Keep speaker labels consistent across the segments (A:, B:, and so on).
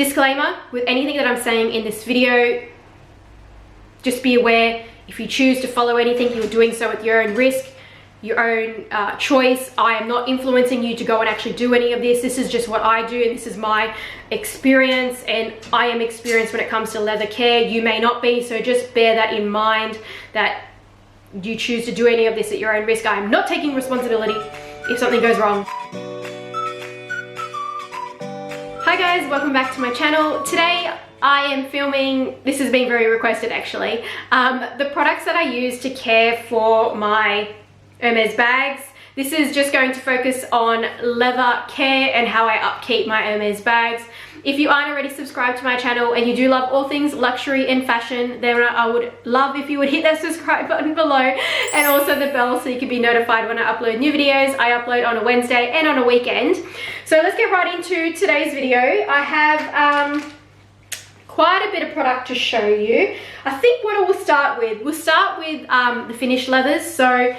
A: Disclaimer, with anything that I'm saying in this video, just be aware, if you choose to follow anything, you're doing so at your own risk, your own choice. I am not influencing you to go and actually do any of this. This is just what I do, and this is my experience, and I am experienced when it comes to leather care. You may not be, so just bear that in mind, that you choose to do any of this at your own risk. I am not taking responsibility if something goes wrong. Hi guys, welcome back to my channel. Today I am filming, this has been very requested actually, the products that I use to care for my Hermes bags. This is just going to focus on leather care and how I upkeep my Hermes bags. If you aren't already subscribed to my channel and you do love all things luxury and fashion, then I would love if you would hit that subscribe button below, and also the bell so you can be notified when I upload new videos. I upload on a Wednesday and on a weekend. So let's get right into today's video. I have quite a bit of product to show you. I think what we'll start with the finished leathers. So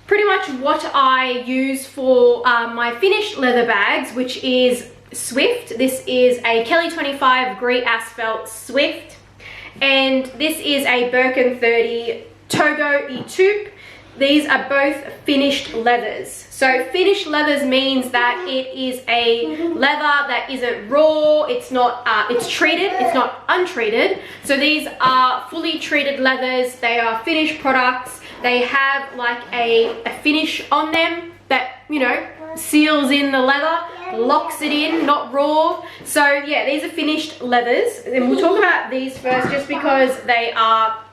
A: pretty much what I use for my finished leather bags, which is Swift. This is a Kelly 25 Grey Asphalt Swift, and this is a Birkin 30 Togo E-Tube. These are both finished leathers. So finished leathers means that it is a leather that isn't raw, it's not, it's treated, it's not untreated. So these are fully treated leathers, they are finished products. They have like a finish on them that, you know, seals in the leather, locks it in, not raw. So yeah, these are finished leathers, and we'll talk about these first just because they are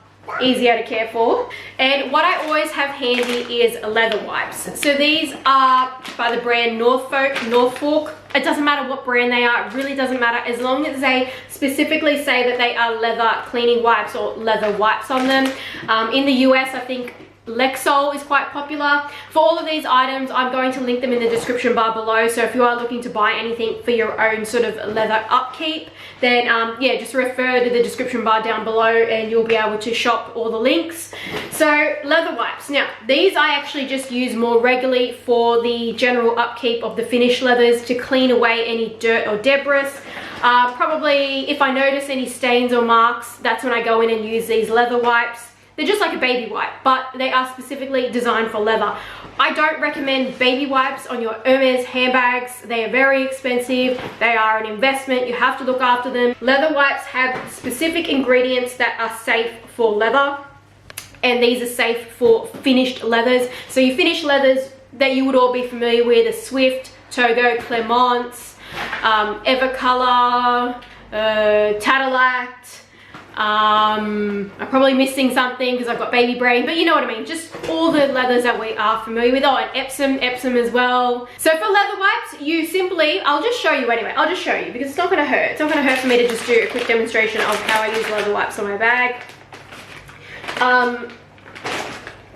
A: easier to care for. And what I always have handy is leather wipes. So these are by the brand Norfolk. It doesn't matter what brand they are, it really doesn't matter, as long as they specifically say that they are leather cleaning wipes or leather wipes on them. In the US, I think Lexol is quite popular. For all of these items, I'm going to link them in the description bar below, so if you are looking to buy anything for your own sort of leather upkeep, then yeah, just refer to the description bar down below and you'll be able to shop all the links. So leather wipes, now these I actually just use more regularly for the general upkeep of the finished leathers, to clean away any dirt or debris. Probably if I notice any stains or marks, that's when I go in and use these leather wipes. They're just like a baby wipe, but they are specifically designed for leather. I don't recommend baby wipes on your Hermes handbags. They are very expensive. They are an investment. You have to look after them. Leather wipes have specific ingredients that are safe for leather, and these are safe for finished leathers. So your finished leathers that you would all be familiar with are Swift, Togo, Clermont, Evercolor, Tadillac. I'm probably missing something because I've got baby brain, but you know what I mean, just all the leathers that we are familiar with. Oh, and Epsom as well. So for leather wipes, you simply, I'll just show you anyway, I'll just show you because it's not going to hurt. It's not going to hurt for me to just do a quick demonstration of how I use leather wipes on my bag.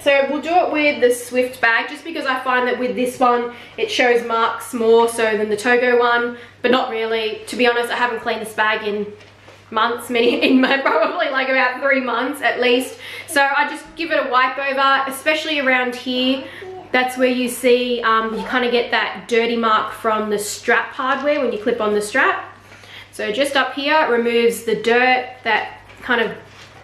A: So we'll do it with the Swift bag, just because I find that with this one it shows marks more so than the Togo one, but not really. To be honest, I haven't cleaned this bag in months, probably like about 3 months at least. So I just give it a wipe over, especially around here. That's where you see, you kind of get that dirty mark from the strap hardware when you clip on the strap. So just up here, it removes the dirt, that kind of,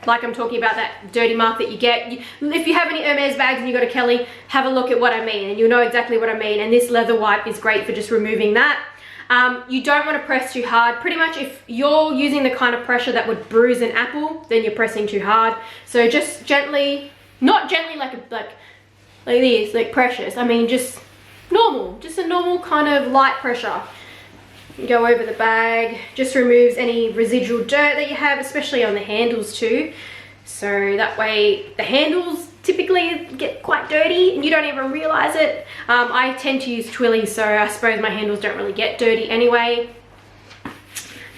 A: like I'm talking about, that dirty mark that you get. If you have any Hermes bags and you got a Kelly, have a look at what I mean and you'll know exactly what I mean. And this leather wipe is great for just removing that. You don't want to press too hard. Pretty much if you're using the kind of pressure that would bruise an apple, then you're pressing too hard. So just gently, not gently like this, like precious. I mean just normal, just a normal kind of light pressure. Go over the bag, just removes any residual dirt that you have, especially on the handles too. So that way the handles typically get quite dirty and you don't even realize it. I tend to use Twilly, so I suppose my handles don't really get dirty anyway.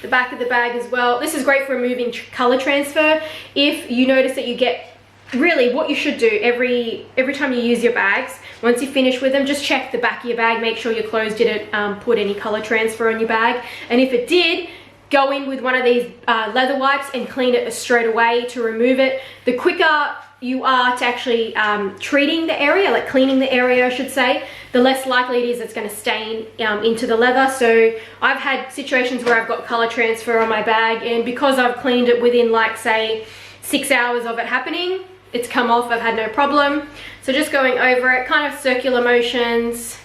A: The back of the bag as well. This is great for removing color transfer. If you notice that you get, really what you should do every time you use your bags, once you finish with them, just check the back of your bag, make sure your clothes didn't put any color transfer on your bag, and if it did, go in with one of these leather wipes and clean it straight away to remove it. The quicker you are to actually treating the area, like cleaning the area I should say, the less likely it is it's going to stain into the leather. So I've had situations where I've got color transfer on my bag, and because I've cleaned it within like say 6 hours of it happening, it's come off, I've had no problem. So just going over it, kind of circular motions,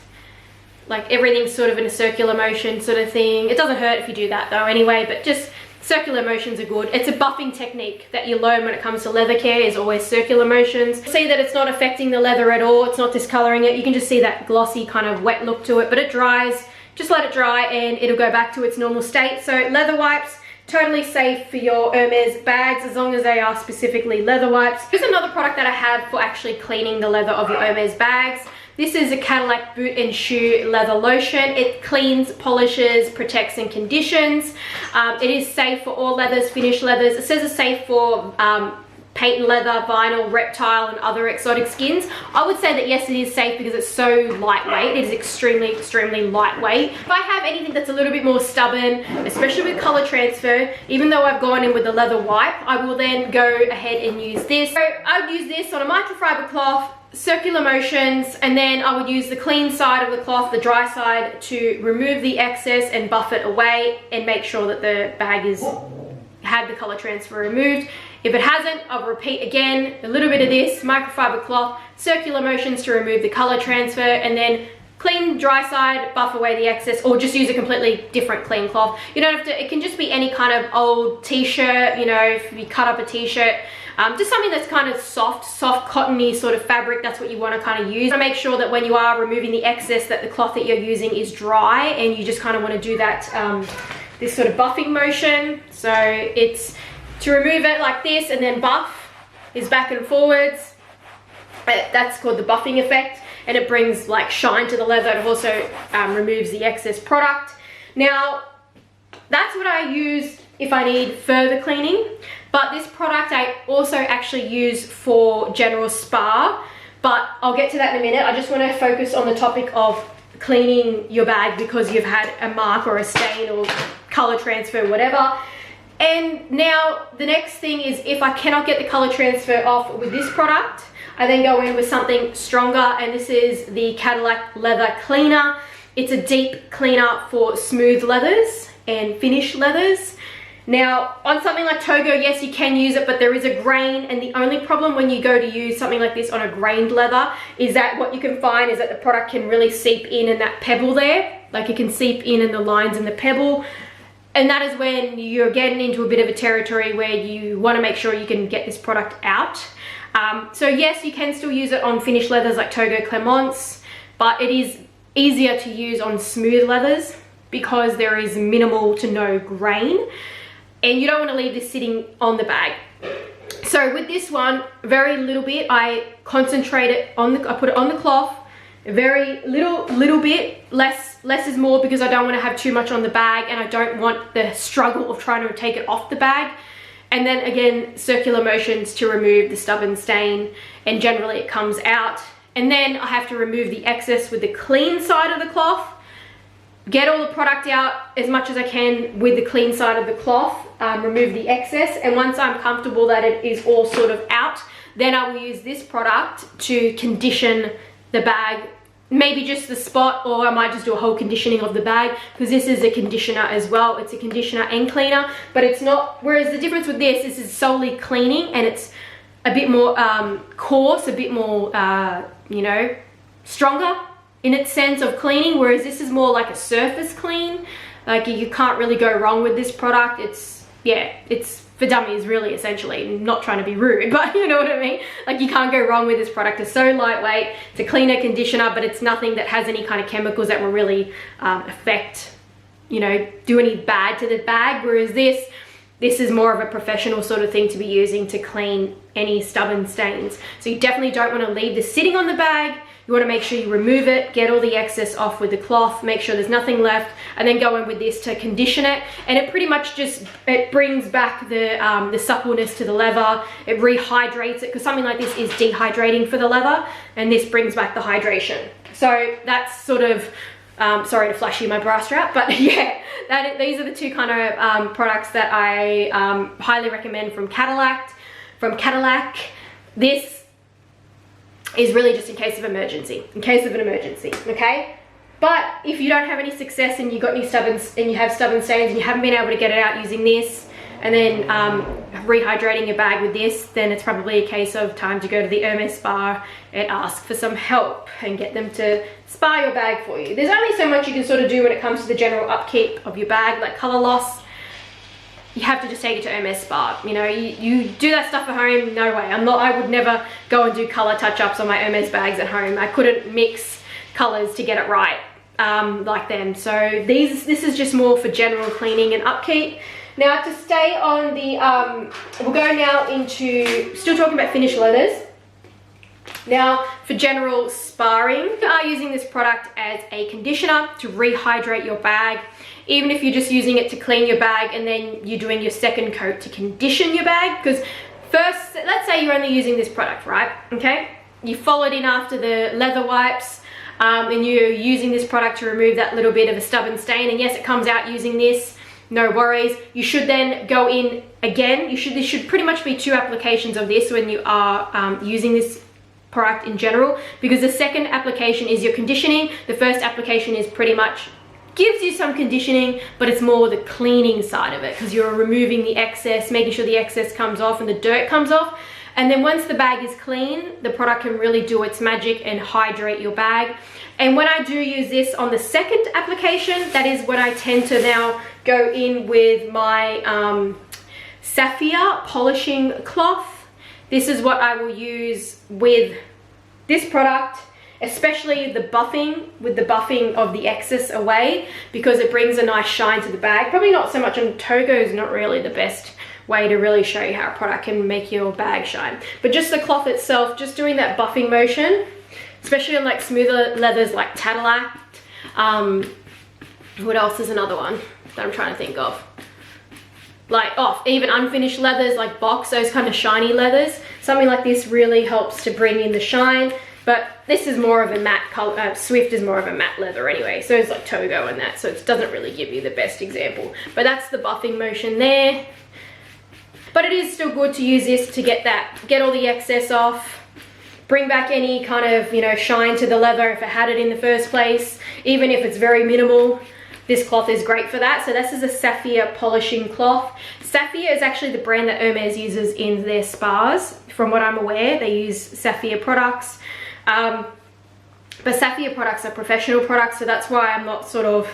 A: like everything's sort of in a circular motion sort of thing. It doesn't hurt if you do that though anyway, but just circular motions are good. It's a buffing technique that you learn when it comes to leather care, is always circular motions. See that it's not affecting the leather at all, it's not discoloring it. You can just see that glossy kind of wet look to it, but it dries. Just let it dry and it'll go back to its normal state. So leather wipes, totally safe for your Hermes bags as long as they are specifically leather wipes. Here's another product that I have for actually cleaning the leather of your Hermes bags. This is a Cadillac boot and shoe leather lotion. It cleans, polishes, protects and conditions. It is safe for all leathers, finished leathers. It says it's safe for patent leather, vinyl, reptile and other exotic skins. I would say that yes, it is safe because it's so lightweight. It is extremely, extremely lightweight. If I have anything that's a little bit more stubborn, especially with color transfer, even though I've gone in with the leather wipe, I will then go ahead and use this. So I would use this on a microfiber cloth, circular motions, and then I would use the clean side of the cloth, the dry side, to remove the excess and buff it away and make sure that the bag has had the color transfer removed. If it hasn't, I'll repeat again, a little bit of this, microfiber cloth, circular motions to remove the color transfer, and then clean dry side, buff away the excess, or just use a completely different clean cloth. You don't have to, it can just be any kind of old t-shirt, you know, if you cut up a t-shirt, just something that's kind of soft cottony sort of fabric. That's what you want to kind of use. You want to make sure that when you are removing the excess, that the cloth that you're using is dry, and you just kind of want to do that, this sort of buffing motion. So it's to remove it like this, and then buff is back and forwards. That's called the buffing effect, and it brings like shine to the leather. It also removes the excess product. Now, that's what I use if I need further cleaning, but this product I also actually use for general spa, but I'll get to that in a minute. I just want to focus on the topic of cleaning your bag because you've had a mark or a stain or color transfer, whatever. And now the next thing is, if I cannot get the color transfer off with this product, I then go in with something stronger, and this is the Cadillac Leather Cleaner. It's a deep cleaner for smooth leathers and finished leathers. Now, on something like Togo, yes, you can use it, but there is a grain, and the only problem when you go to use something like this on a grained leather is that what you can find is that the product can really seep in that pebble there. Like, it can seep in the lines in the pebble. And that is when you're getting into a bit of a territory where you want to make sure you can get this product out. So yes, you can still use it on finished leathers like Togo Clemence, but it is easier to use on smooth leathers because there is minimal to no grain, and you don't want to leave this sitting on the bag. So with this one, very little bit, I concentrate it on I put it on the cloth, very little bit, less is more, because I don't want to have too much on the bag, and I don't want the struggle of trying to take it off the bag. And then again, circular motions to remove the stubborn stain, and generally it comes out. And then I have to remove the excess with the clean side of the cloth, get all the product out as much as I can with the clean side of the cloth, remove the excess, and once I'm comfortable that it is all sort of out, then I will use this product to condition the bag, maybe just the spot, or I might just do a whole conditioning of the bag, because this is a conditioner as well. It's a conditioner and cleaner, but it's not, whereas the difference with this is solely cleaning, and it's a bit more coarse, a bit more, you know, stronger in its sense of cleaning, whereas this is more like a surface clean. Like, you can't really go wrong with this product. It's, yeah, it's for dummies really, essentially. I'm not trying to be rude, but you know what I mean? Like, you can't go wrong with this product. It's so lightweight. It's a cleaner, conditioner, but it's nothing that has any kind of chemicals that will really affect, you know, do any bad to the bag, whereas this is more of a professional sort of thing to be using to clean any stubborn stains. So you definitely don't want to leave this sitting on the bag. You want to make sure you remove it, get all the excess off with the cloth, make sure there's nothing left, and then go in with this to condition it. And it pretty much just, it brings back the suppleness to the leather. It rehydrates it, because something like this is dehydrating for the leather, and this brings back the hydration. So that's sort of, sorry to flash you my bra strap, but yeah, these are the two kind of products that I highly recommend from Cadillac. This is really just in case of emergency, okay? But if you don't have any success and you have stubborn stains and you haven't been able to get it out using this, and then rehydrating your bag with this, then it's probably a case of time to go to the Hermes spa and ask for some help and get them to spa your bag for you. There's only so much you can sort of do when it comes to the general upkeep of your bag, like color loss. You have to just take it to Hermes spa. You know, you do that stuff at home, no way. I would never go and do color touch-ups on my Hermes bags at home. I couldn't mix colors to get it right like them. So this is just more for general cleaning and upkeep. Now to stay on the, we'll go now into, still talking about finished leathers. Now for general sparring, you are using this product as a conditioner to rehydrate your bag. Even if you're just using it to clean your bag and then you're doing your second coat to condition your bag. Because first, let's say you're only using this product, right? Okay, you followed in after the leather wipes and you're using this product to remove that little bit of a stubborn stain. And yes, it comes out using this. No worries. You should then go in again. This should pretty much be 2 applications of this when you are using this product in general, because the second application is your conditioning. The first application is pretty much gives you some conditioning, but it's more the cleaning side of it, because you're removing the excess, making sure the excess comes off and the dirt comes off. And then once the bag is clean, the product can really do its magic and hydrate your bag. And when I do use this on the second application, that is when I tend to now go in with my sapphire polishing cloth. This is what I will use with this product, especially the buffing, with the buffing of the excess away, because it brings a nice shine to the bag. Probably not so much on Togo, is not really the best way to really show you how a product can make your bag shine. But just the cloth itself, just doing that buffing motion, especially on like smoother leathers like Tadillac. What else is another one that I'm trying to think of? Like, even unfinished leathers like Box, those kind of shiny leathers. Something like this really helps to bring in the shine. But this is more of a matte color, Swift is more of a matte leather anyway. So it's like Togo and that, so it doesn't really give you the best example. But that's the buffing motion there. But it is still good to use this to get all the excess off, bring back any kind of, you know, shine to the leather if it had it in the first place. Even if it's very minimal, this cloth is great for that. So this is a sapphire polishing cloth. Sapphire is actually the brand that Hermes uses in their spas. From what I'm aware, they use sapphire products. But sapphire products are professional products, so that's why I'm not sort of,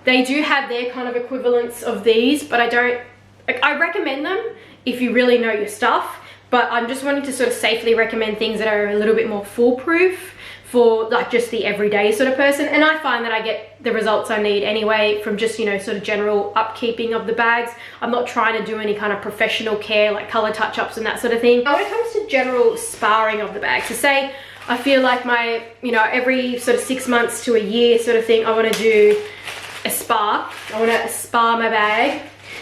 A: they do have their kind of equivalents of these, but I recommend them if you really know your stuff, but I'm just wanting to sort of safely recommend things that are a little bit more foolproof for like just the everyday sort of person. And I find that I get the results I need anyway from just, you know, sort of general upkeeping of the bags. I'm not trying to do any kind of professional care like color touch-ups and that sort of thing. Now when it comes to general sparring of the bag, so say I feel like my, you know, every sort of 6 months to a year sort of thing, I want to do a spa. I want to spa my bag.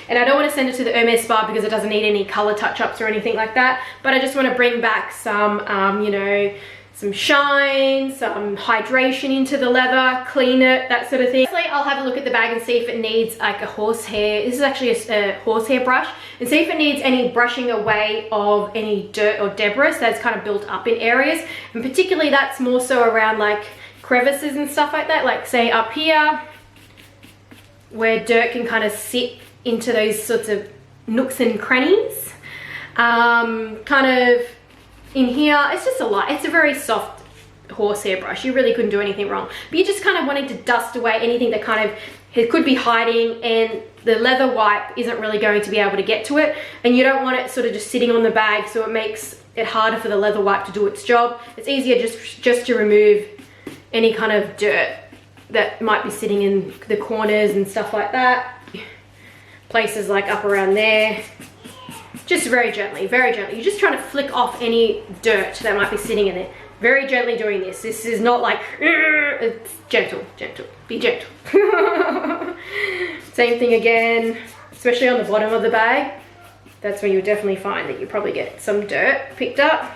A: And I don't want to send it to the Hermes spa because it doesn't need any color touch-ups or anything like that. But I just want to bring back some, you know, some shine, some hydration into the leather, clean it, that sort of thing. Firstly, I'll have a look at the bag and see if it needs like a horsehair. This is actually a horsehair brush. And see if it needs any brushing away of any dirt or debris that's kind of built up in areas. And particularly that's more so around like crevices and stuff like that. Like say up here, where dirt can kind of sit into those sorts of nooks and crannies. Kind of in here, it's just it's a very soft horsehair brush. You really couldn't do anything wrong. But you're just kind of wanting to dust away anything that kind of it could be hiding, and the leather wipe isn't really going to be able to get to it. And you don't want it sort of just sitting on the bag, so it makes it harder for the leather wipe to do its job. It's easier just to remove any kind of dirt that might be sitting in the corners and stuff like that. Places like up around there. Just very gently, very gently. You're just trying to flick off any dirt that might be sitting in there. Very gently doing this. This is not like, it's gentle, gentle. Be gentle. Same thing again, especially on the bottom of the bag. That's when you'll definitely find that you probably get some dirt picked up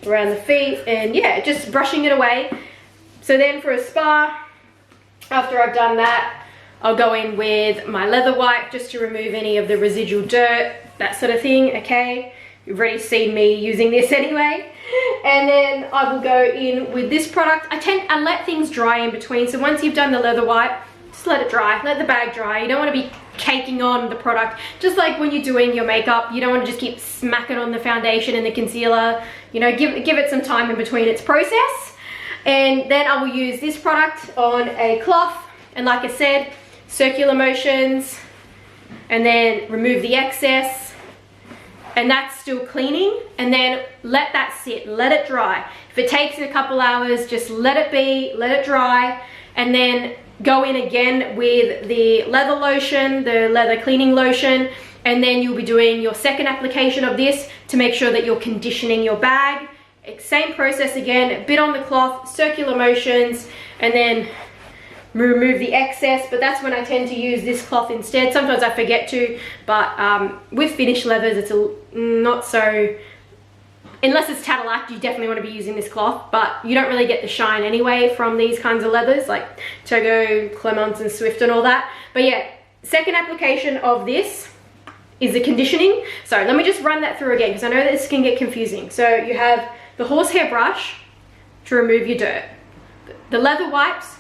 A: around the feet, and yeah, just brushing it away. So then for a spa, after I've done that, I'll go in with my leather wipe just to remove any of the residual dirt, that sort of thing, okay? You've already seen me using this anyway. And then I will go in with this product. I let things dry in between. So once you've done the leather wipe, just let it dry, let the bag dry. You don't want to be caking on the product. Just like when you're doing your makeup, you don't want to just keep smacking on the foundation and the concealer. You know, give it some time in between its process. And then I will use this product on a cloth. And like I said, circular motions, and then remove the excess. And that's still cleaning, and then let that sit, let it dry. If it takes a couple hours, just let it be, let it dry, and then go in again with the leather lotion, the leather cleaning lotion, and then you'll be doing your second application of this to make sure that you're conditioning your bag. Same process again, a bit on the cloth, circular motions, and then remove the excess. But that's when I tend to use this cloth instead. Sometimes I forget to, but with finished leathers it's not so, unless it's Cadillac, you definitely want to be using this cloth, but you don't really get the shine anyway from these kinds of leathers like Togo, Clemence and Swift and all that. But yeah, second application of this is the conditioning. So let me just run that through again, because I know this can get confusing. So you have the horsehair brush to remove your dirt, the leather wipes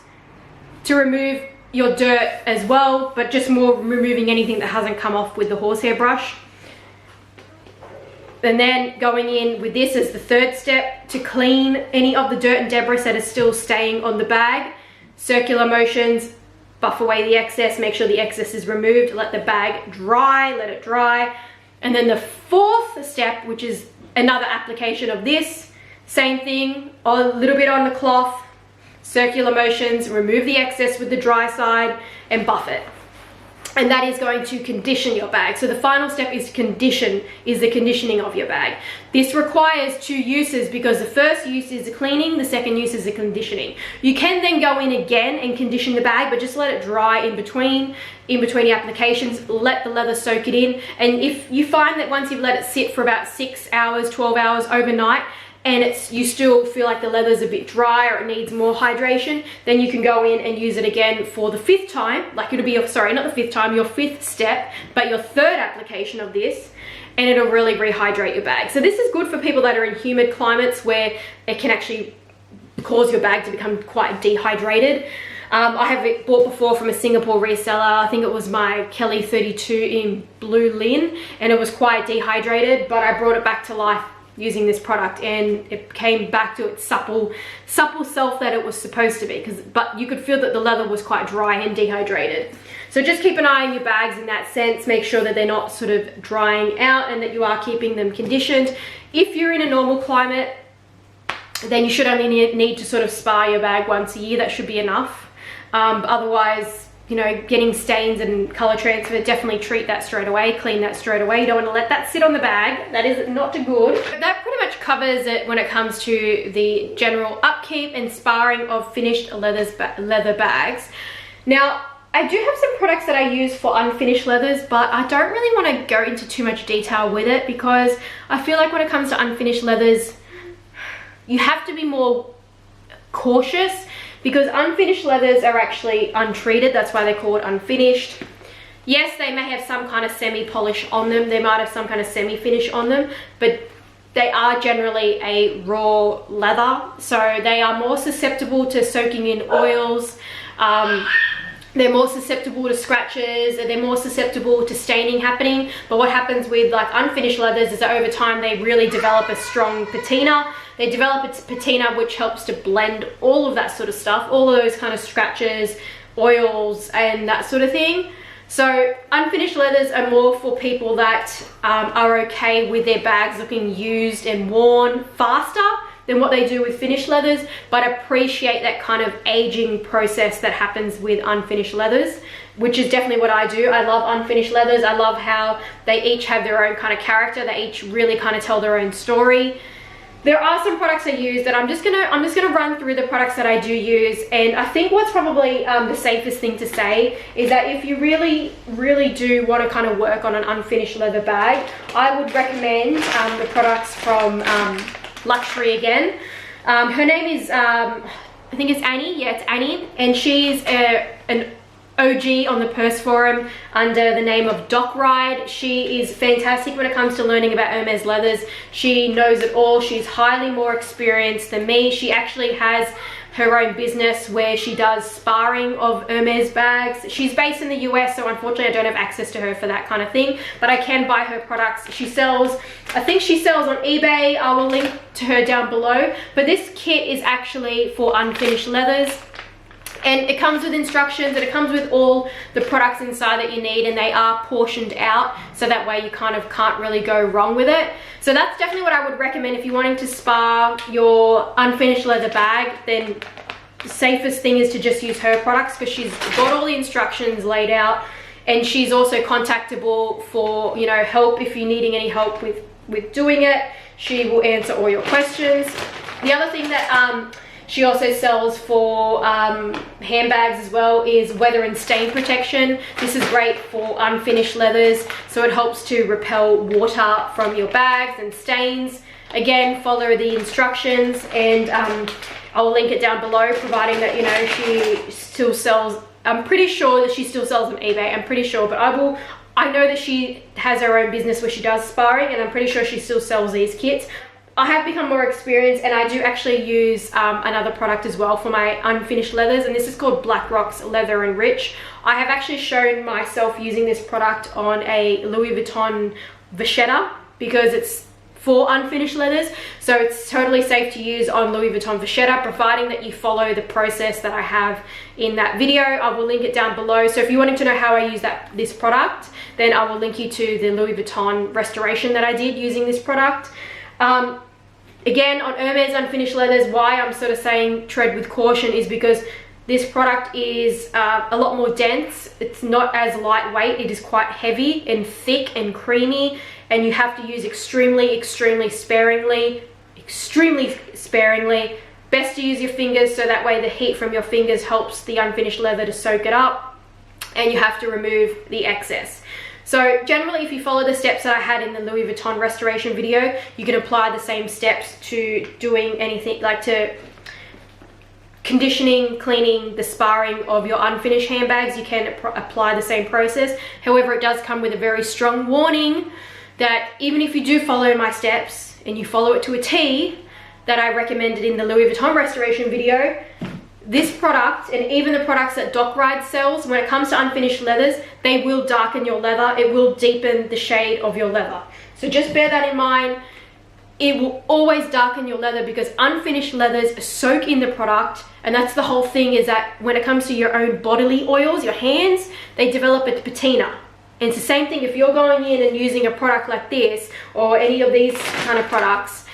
A: to remove your dirt as well, but just more removing anything that hasn't come off with the horsehair brush. And then going in with this as the third step to clean any of the dirt and debris that is still staying on the bag. Circular motions, buff away the excess, make sure the excess is removed, let the bag dry, let it dry. And then the fourth step, which is another application of this, same thing, a little bit on the cloth, circular motions, remove the excess with the dry side and buff it. And that is going to condition your bag. So the final step is the conditioning of your bag. This requires 2 uses, because the first use is the cleaning, the second use is the conditioning. You can then go in again and condition the bag, but just let it dry in between the applications, let the leather soak it in. And if you find that once you've let it sit for about 6 hours, 12 hours overnight, and you still feel like the leather's a bit dry or it needs more hydration, then you can go in and use it again for the 5th time. Like it'll be your, sorry, not the 5th time, your 5th step, but your 3rd application of this, and it'll really rehydrate your bag. So this is good for people that are in humid climates where it can actually cause your bag to become quite dehydrated. I have bought before from a Singapore reseller. I think it was my Kelly 32 in blue lin, and it was quite dehydrated, but I brought it back to life using this product, and it came back to its supple self that it was supposed to be, but you could feel that the leather was quite dry and dehydrated. So just keep an eye on your bags in that sense, make sure that they're not sort of drying out and that you are keeping them conditioned. If you're in a normal climate, then you should only need to sort of spa your bag once a year. That should be enough. Otherwise, you know, getting stains and color transfer, definitely treat that straight away, clean that straight away. You don't want to let that sit on the bag. That is not good. That pretty much covers it when it comes to the general upkeep and sparring of finished leather bags. Now, I do have some products that I use for unfinished leathers, but I don't really want to go into too much detail with it, because I feel like when it comes to unfinished leathers, you have to be more cautious, because unfinished leathers are actually untreated. That's why they're called unfinished. Yes, they may have some kind of semi-polish on them. They might have some kind of semi-finish on them, but they are generally a raw leather. So they are more susceptible to soaking in oils. They're more susceptible to scratches, and they're more susceptible to staining happening. But what happens with like unfinished leathers is that over time they really develop a strong patina. They develop its patina, which helps to blend all of that sort of stuff, all of those kind of scratches, oils, and that sort of thing. So unfinished leathers are more for people that are okay with their bags looking used and worn faster than what they do with finished leathers, but appreciate that kind of aging process that happens with unfinished leathers, which is definitely what I do. I love unfinished leathers. I love how they each have their own kind of character. They each really kind of tell their own story. There are some products I use that I'm just gonna run through the products that I do use, and I think what's probably the safest thing to say is that if you really do want to kind of work on an unfinished leather bag, I would recommend the products from Luxury again. Her name is I think it's Annie. Yeah, it's Annie, and she's a OG on the purse forum under the name of Doc Ride. She is fantastic when it comes to learning about Hermes leathers. She knows it all. She's highly more experienced than me. She actually has her own business where she does sparring of Hermes bags. She's based in the US, so unfortunately I don't have access to her for that kind of thing, but I can buy her products. She sells, I think she sells on eBay. I will link to her down below, but this kit is actually for unfinished leathers. And it comes with instructions, and it comes with all the products inside that you need, and they are portioned out, so that way you kind of can't really go wrong with it. So that's definitely what I would recommend if you're wanting to spar your unfinished leather bag. Then the safest thing is to just use her products, because she's got all the instructions laid out, and she's also contactable for, you know, help if you're needing any help with doing it. She will answer all your questions. The other thing that she also sells for handbags as well is weather and stain protection. This is great for unfinished leathers, so it helps to repel water from your bags and stains. Again, follow the instructions, and I will link it down below, providing that, you know, she still sells, I'm pretty sure that she still sells on eBay, I'm pretty sure, but I know that she has her own business where she does sparring, and I'm pretty sure she still sells these kits. I have become more experienced, and I do actually use another product as well for my unfinished leathers, and this is called Black Rock's Leather and Rich. I have actually shown myself using this product on a Louis Vuitton vachetta because it's for unfinished leathers, so it's totally safe to use on Louis Vuitton vachetta, providing that you follow the process that I have in that video. I will link it down below, so if you're wanting to know how I use this product, then I will link you to the Louis Vuitton restoration that I did using this product. Again, on Hermes unfinished leathers, why I'm sort of saying tread with caution is because this product is a lot more dense. It's not as lightweight. It is quite heavy and thick and creamy, and you have to use extremely sparingly. Best to use your fingers, so that way the heat from your fingers helps the unfinished leather to soak it up, and you have to remove the excess. So generally, if you follow the steps that I had in the Louis Vuitton restoration video, you can apply the same steps to doing anything like to conditioning, cleaning, the sparring of your unfinished handbags. You can apply the same process. However, it does come with a very strong warning that even if you do follow my steps and you follow it to a T that I recommended in the Louis Vuitton restoration video, this product, and even the products that Doc Ride sells, when it comes to unfinished leathers, they will darken your leather. It will deepen the shade of your leather. So just bear that in mind. It will always darken your leather because unfinished leathers soak in the product, and that's the whole thing, is that when it comes to your own bodily oils, your hands, they develop a patina. And it's the same thing if you're going in and using a product like this or any of these kind of products.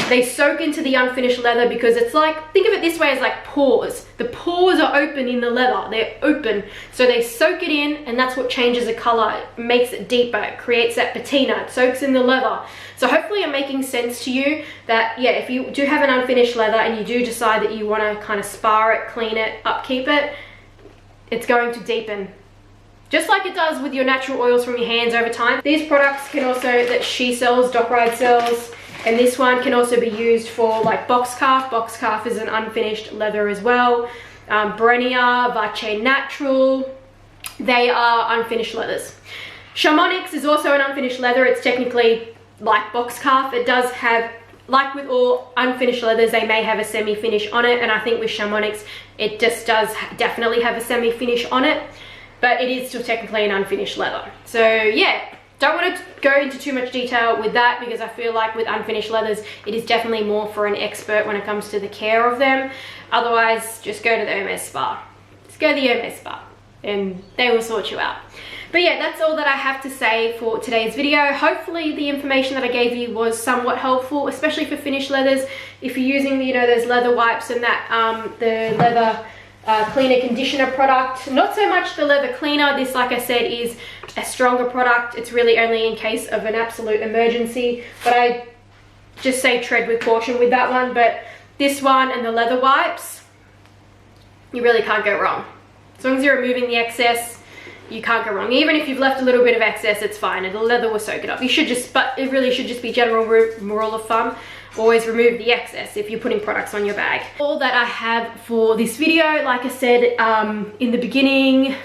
A: They soak into the unfinished leather because it's like, think of it this way, as like pores. The pores are open in the leather, they're open. So they soak it in, and that's what changes the color. It makes it deeper, it creates that patina, it soaks in the leather. So hopefully I'm making sense to you that, yeah, if you do have an unfinished leather and you do decide that you want to kind of spar it, clean it, upkeep it, it's going to deepen. Just like it does with your natural oils from your hands over time. These products can also, that she sells, Doc Ride sells, and this one can also be used for like box calf. Box calf is an unfinished leather as well. Brenia, Vache Natural, they are unfinished leathers. Chamonix is also an unfinished leather. It's technically like box calf. It does have, like with all unfinished leathers, they may have a semi-finish on it, and I think with Chamonix it just does definitely have a semi-finish on it, but it is still technically an unfinished leather. So yeah, don't want to go into too much detail with that, because I feel like with unfinished leathers, it is definitely more for an expert when it comes to the care of them. Otherwise, just go to the Hermes spa. Just go to the Hermes spa and they will sort you out. But yeah, that's all that I have to say for today's video. Hopefully the information that I gave you was somewhat helpful, especially for finished leathers. If you're using, you know, those leather wipes and that, the leather cleaner conditioner product. Not so much the leather cleaner. This, like I said, is a stronger product. It's really only in case of an absolute emergency, but I just say tread with caution with that one. But this one and the leather wipes, you really can't go wrong. As long as you're removing the excess, you can't go wrong. Even if you've left a little bit of excess, it's fine, and the leather will soak it up. You should just, but it really should just be general rule of thumb. Always remove the excess if you're putting products on your bag. All that I have for this video, like I said in the beginning,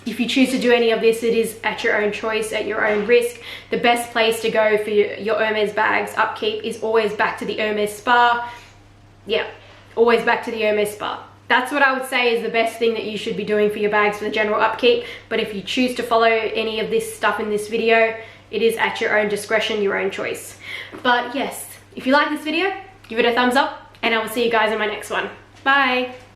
A: if you choose to do any of this, it is at your own choice, at your own risk. The best place to go for your Hermes bags upkeep is always back to the Hermes spa. Yeah, always back to the Hermes spa. That's what I would say is the best thing that you should be doing for your bags for the general upkeep. But if you choose to follow any of this stuff in this video, it is at your own discretion, your own choice. But yes, if you like this video, give it a thumbs up, and I will see you guys in my next one. Bye.